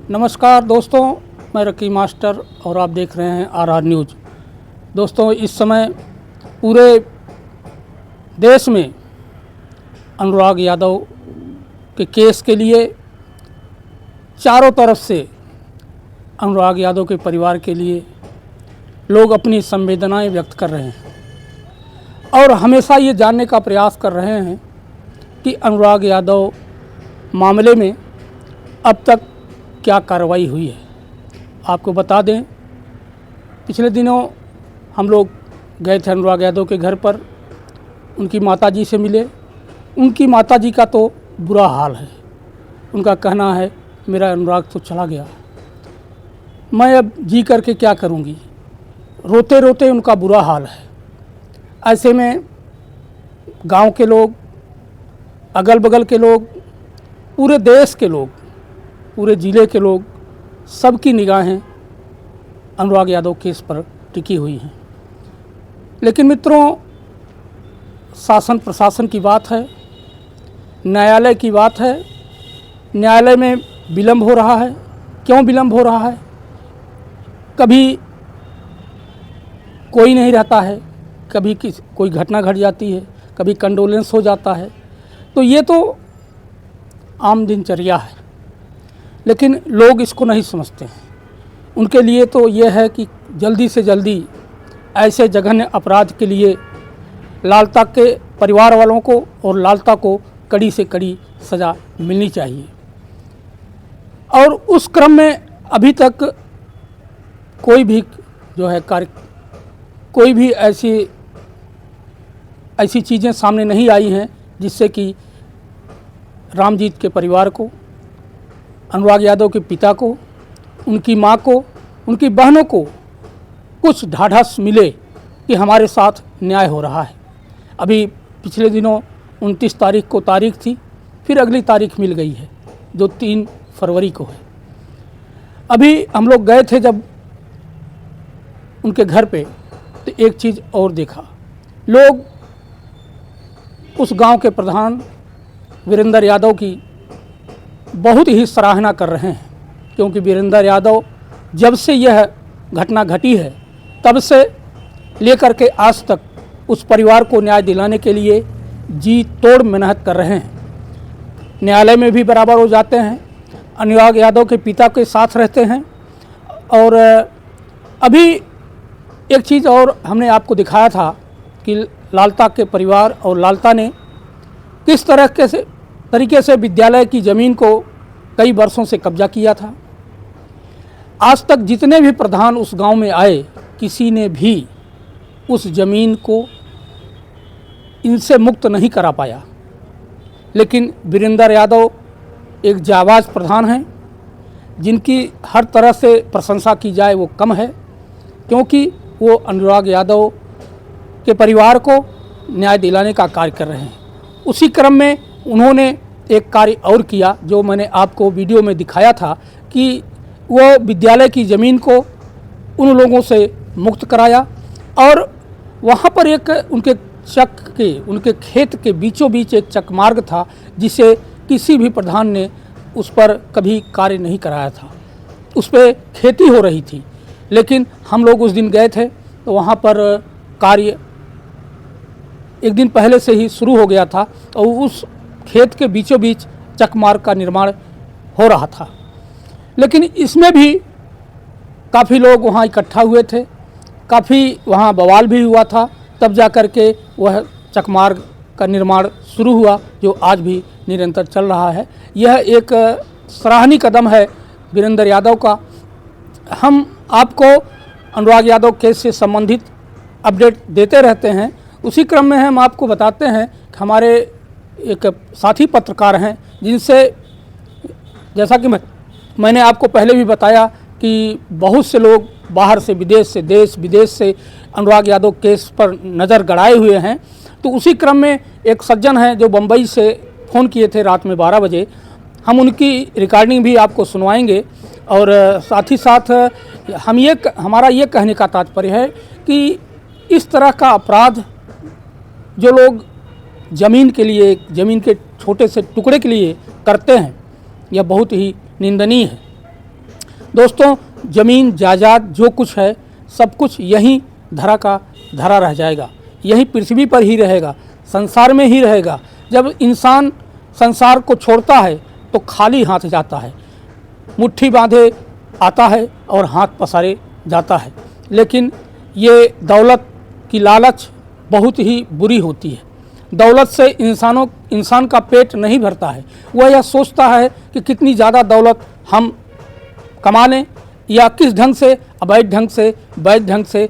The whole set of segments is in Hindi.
नमस्कार दोस्तों, मैं रकी मास्टर और आप देख रहे हैं आर न्यूज़। दोस्तों, इस समय पूरे देश में अनुराग यादव के केस के लिए चारों तरफ से अनुराग यादव के परिवार के लिए लोग अपनी संवेदनाएं व्यक्त कर रहे हैं और हमेशा ये जानने का प्रयास कर रहे हैं कि अनुराग यादव मामले में अब तक क्या कार्रवाई हुई है। आपको बता दें, पिछले दिनों हम लोग गए थे अनुराग यादव के घर पर, उनकी माताजी से मिले। उनकी माताजी का तो बुरा हाल है। उनका कहना है, मेरा अनुराग तो चला गया, मैं अब जी करके क्या करूंगी। रोते रोते उनका बुरा हाल है। ऐसे में गांव के लोग, अगल बगल के लोग, पूरे देश के लोग, पूरे ज़िले के लोग, सबकी निगाहें अनुराग यादव केस पर टिकी हुई हैं। लेकिन मित्रों, शासन प्रशासन की बात है, न्यायालय की बात है। न्यायालय में विलंब हो रहा है। क्यों विलंब हो रहा है? कभी कोई नहीं रहता है, कभी कोई घटना घट जाती है, कभी कंडोलेंस हो जाता है। तो ये तो आम दिनचर्या है, लेकिन लोग इसको नहीं समझते हैं। उनके लिए तो ये है कि जल्दी से जल्दी ऐसे जघन्य अपराध के लिए लालता के परिवार वालों को और लालता को कड़ी से कड़ी सज़ा मिलनी चाहिए। और उस क्रम में अभी तक कोई भी जो है कोई भी ऐसी चीज़ें सामने नहीं आई हैं जिससे कि रामजीत के परिवार को, अनुराग यादव के पिता को, उनकी मां को, उनकी बहनों को कुछ ढाढ़स मिले कि हमारे साथ न्याय हो रहा है। अभी पिछले दिनों 29 तारीख को तारीख थी, फिर अगली तारीख मिल गई है जो 3 फरवरी को है। अभी हम लोग गए थे जब उनके घर पे, तो एक चीज़ और देखा। लोग उस गांव के प्रधान वीरेंद्र यादव की बहुत ही सराहना कर रहे हैं, क्योंकि वीरेंद्र यादव जब से यह घटना घटी है तब से लेकर के आज तक उस परिवार को न्याय दिलाने के लिए जी तोड़ मेहनत कर रहे हैं। न्यायालय में भी बराबर हो जाते हैं, अनुराग यादव के पिता के साथ रहते हैं। और अभी एक चीज़ और हमने आपको दिखाया था कि लालता के परिवार और लालता ने किस तरीके से विद्यालय की ज़मीन को कई वर्षों से कब्जा किया था। आज तक जितने भी प्रधान उस गांव में आए, किसी ने भी उस ज़मीन को इनसे मुक्त नहीं करा पाया। लेकिन वीरेंद्र यादव एक जाबाज प्रधान हैं, जिनकी हर तरह से प्रशंसा की जाए वो कम है, क्योंकि वो अनुराग यादव के परिवार को न्याय दिलाने का कार्य कर रहे हैं। उसी क्रम में उन्होंने एक कार्य और किया जो मैंने आपको वीडियो में दिखाया था कि वो विद्यालय की ज़मीन को उन लोगों से मुक्त कराया। और वहाँ पर एक उनके खेत के बीचों बीच एक चकमार्ग था, जिसे किसी भी प्रधान ने उस पर कभी कार्य नहीं कराया था। उस पर खेती हो रही थी, लेकिन हम लोग उस दिन गए थे तो वहाँ पर कार्य एक दिन पहले से ही शुरू हो गया था और उस खेत के बीचों बीच चकमार्ग का निर्माण हो रहा था। लेकिन इसमें भी काफ़ी लोग वहाँ इकट्ठा हुए थे, काफ़ी वहाँ बवाल भी हुआ था, तब जा कर के वह चकमार्ग का निर्माण शुरू हुआ, जो आज भी निरंतर चल रहा है। यह एक सराहनीय कदम है वीरेंद्र यादव का। हम आपको अनुराग यादव केस से संबंधित अपडेट देते रहते हैं। उसी क्रम में हम आपको बताते हैं कि हमारे एक साथी पत्रकार हैं, जिनसे जैसा कि मैंने आपको पहले भी बताया कि बहुत से लोग बाहर से, विदेश से, देश विदेश से अनुराग यादव केस पर नज़र गड़ाए हुए हैं। तो उसी क्रम में एक सज्जन हैं जो बम्बई से फ़ोन किए थे रात में 12 बजे। हम उनकी रिकॉर्डिंग भी आपको सुनवाएंगे। और साथ ही साथ हमारा ये कहने का तात्पर्य है कि इस तरह का अपराध जो लोग ज़मीन के लिए, ज़मीन के छोटे से टुकड़े के लिए करते हैं, यह बहुत ही निंदनीय है। दोस्तों, ज़मीन जायदाद जो कुछ है सब कुछ यहीं धरा का धरा रह जाएगा, यहीं पृथ्वी पर ही रहेगा, संसार में ही रहेगा। जब इंसान संसार को छोड़ता है तो खाली हाथ जाता है, मुट्ठी बांधे आता है और हाथ पसारे जाता है। लेकिन ये दौलत की लालच बहुत ही बुरी होती है। दौलत से इंसान का पेट नहीं भरता है। वह यह सोचता है कि कितनी ज़्यादा दौलत हम कमा लें या किस ढंग से, अवैध ढंग से, वैध ढंग से।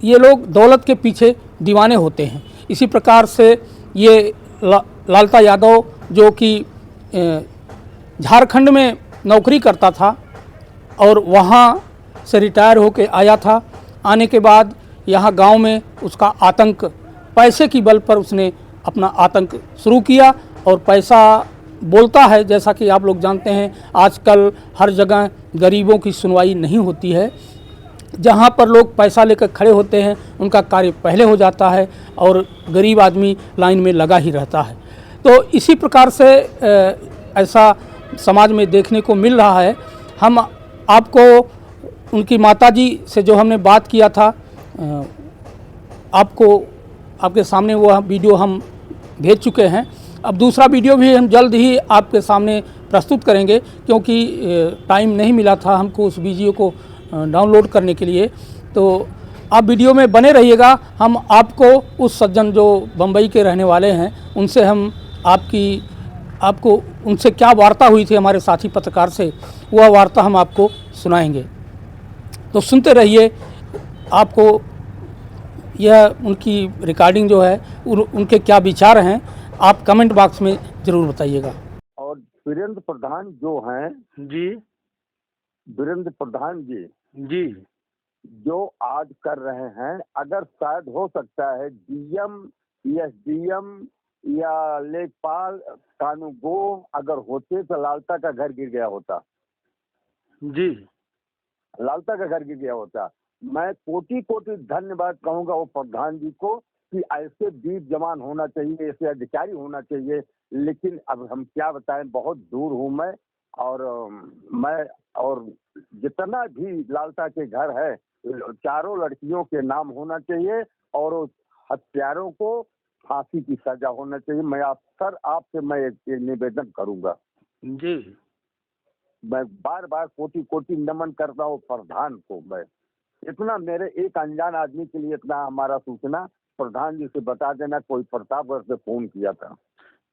ये लोग दौलत के पीछे दीवाने होते हैं। इसी प्रकार से ये लालता यादव जो कि झारखंड में नौकरी करता था और वहाँ से रिटायर होकर आया था। आने के बाद यहाँ गांव में उसका आतंक, पैसे की बल पर उसने अपना आतंक शुरू किया और पैसा बोलता है। जैसा कि आप लोग जानते हैं, आजकल हर जगह गरीबों की सुनवाई नहीं होती है। जहाँ पर लोग पैसा लेकर खड़े होते हैं उनका कार्य पहले हो जाता है और गरीब आदमी लाइन में लगा ही रहता है। तो इसी प्रकार से ऐसा समाज में देखने को मिल रहा है। हम आपको उनकी माताजी से जो हमने बात किया था, आपके सामने वो वीडियो हम भेज चुके हैं। अब दूसरा वीडियो भी हम जल्द ही आपके सामने प्रस्तुत करेंगे, क्योंकि टाइम नहीं मिला था हमको उस वीडियो को डाउनलोड करने के लिए। तो आप वीडियो में बने रहिएगा। हम आपको उस सज्जन जो बम्बई के रहने वाले हैं उनसे हम आपको उनसे क्या वार्ता हुई थी हमारे साथी पत्रकार से, वह वार्ता हम आपको सुनाएंगे। तो सुनते रहिए। आपको यह उनकी रिकॉर्डिंग जो है उनके क्या विचार हैं, आप कमेंट बॉक्स में ज़रूर बताइएगा। और वीरेंद्र प्रधान जो हैं जी, वीरेंद्र प्रधान जी जी, जो आज कर रहे हैं, अगर शायद हो सकता है डीएम, एसडीएम या लेखपाल, कानूगो अगर होते तो लालता का घर गिर गया होता। जी, लालता का घर गिर गया होता। मैं कोटि कोटि धन्यवाद कहूंगा वो प्रधान जी को कि ऐसे वीर जवान होना चाहिए, ऐसे अधिकारी होना चाहिए। लेकिन अब हम क्या बताएं, बहुत दूर हूं मैं और जितना भी लालता के घर है, चारों लड़कियों के नाम होना चाहिए और हत्यारों को फांसी की सजा होना चाहिए। मैं आपसे मैं एक निवेदन करूंगा। जी, मैं बार बार कोटि कोटि नमन करता हूँ प्रधान को। मैं इतना, मेरे एक अनजान आदमी के लिए इतना हमारा सूचना प्रधान जी से बता देना। कोई प्रतापगढ़ से फोन किया था।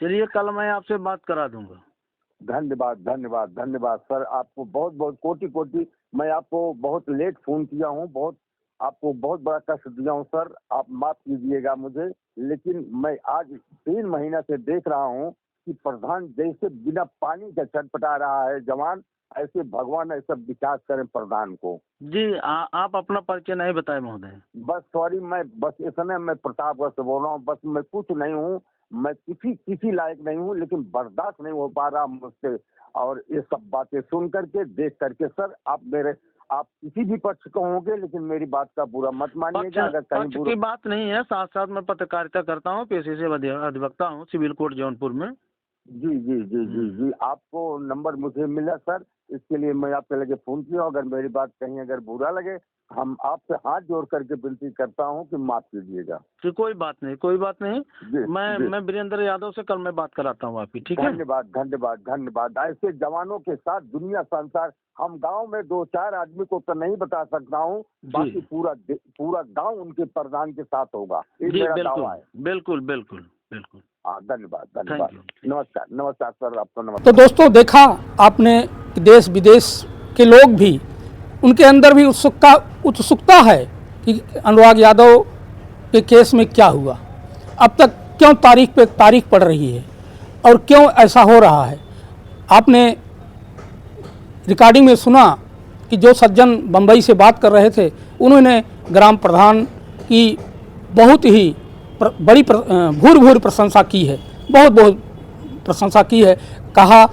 चलिए कल मैं आपसे बात करा दूंगा। धन्यवाद धन्यवाद धन्यवाद सर, आपको बहुत बहुत कोटि कोटि। मैं आपको बहुत लेट फोन किया हूँ, आपको बहुत बड़ा कष्ट दिया हूँ सर, आप माफ कीजिएगा मुझे। लेकिन मैं आज 3 महीने से देख रहा हूँ कि प्रधान जैसे बिना पानी का छटपटा रहा है जवान, ऐसे भगवान ऐसा विकास करें प्रधान को। जी, आप अपना परिचय नहीं बताए महोदय। बस सॉरी, मैं बस इस समय मैं प्रतापगढ़ से बोल रहा हूँ। बस मैं कुछ नहीं हूँ, मैं किसी लायक नहीं हूँ, लेकिन बर्दाश्त नहीं हो पा रहा मुझसे। और ये सब बातें सुन करके, देख करके सर, आप किसी भी पक्ष को होंगे, लेकिन मेरी बात का बुरा मत मानिएगा। अगर कहीं पक्ष की बात नहीं है, साथ साथ मैं पत्रकारिता करता हूँ, पेशे से अधिवक्ता हूँ, सिविल कोर्ट जौनपुर में। जी जी जी जी जी, आपको नंबर मुझे मिला सर, इसके लिए मैं आपके लगे फोन किया। अगर मेरी बात कहीं अगर बुरा लगे, हम आपसे हाथ जोड़ करके विनती करता हूं कि माफ कीजिएगा। जी, कोई बात नहीं, कोई बात नहीं। जी, मैं वीरेंद्र यादव से कल मैं बात कराता हूँ आपकी, ठीक है? धन्यवाद धन्यवाद धन्यवाद। ऐसे जवानों के साथ दुनिया संसार, हम गांव में 2-4 आदमी को तो नहीं बता सकता हूँ, बाकी पूरा गांव उनके प्रधान के साथ होगा, ये मेरा दावा है। बिल्कुल बिल्कुल बिल्कुल। हाँ, धन्यवाद धन्यवाद। नमस्कार नमस्कार सर, आपको नमस्कार। तो दोस्तों, देखा आपने कि देश विदेश के लोग भी, उनके अंदर भी उत्सुकता है कि अनुराग यादव के केस में क्या हुआ, अब तक क्यों तारीख पे तारीख पड़ रही है और क्यों ऐसा हो रहा है। आपने रिकॉर्डिंग में सुना कि जो सज्जन बम्बई से बात कर रहे थे, उन्होंने ग्राम प्रधान की बहुत ही बड़ी भूर प्रशंसा की है, बहुत प्रशंसा की है। कहा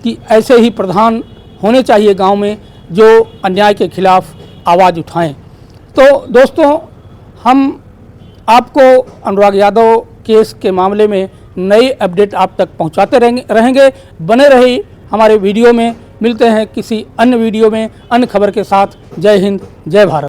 कि ऐसे ही प्रधान होने चाहिए गांव में, जो अन्याय के खिलाफ आवाज़ उठाएं। तो दोस्तों, हम आपको अनुराग यादव केस के मामले में नई अपडेट आप तक पहुंचाते रहेंगे। बने रहिए हमारे वीडियो में, मिलते हैं किसी अन्य वीडियो में अन्य खबर के साथ। जय हिंद, जय भारत।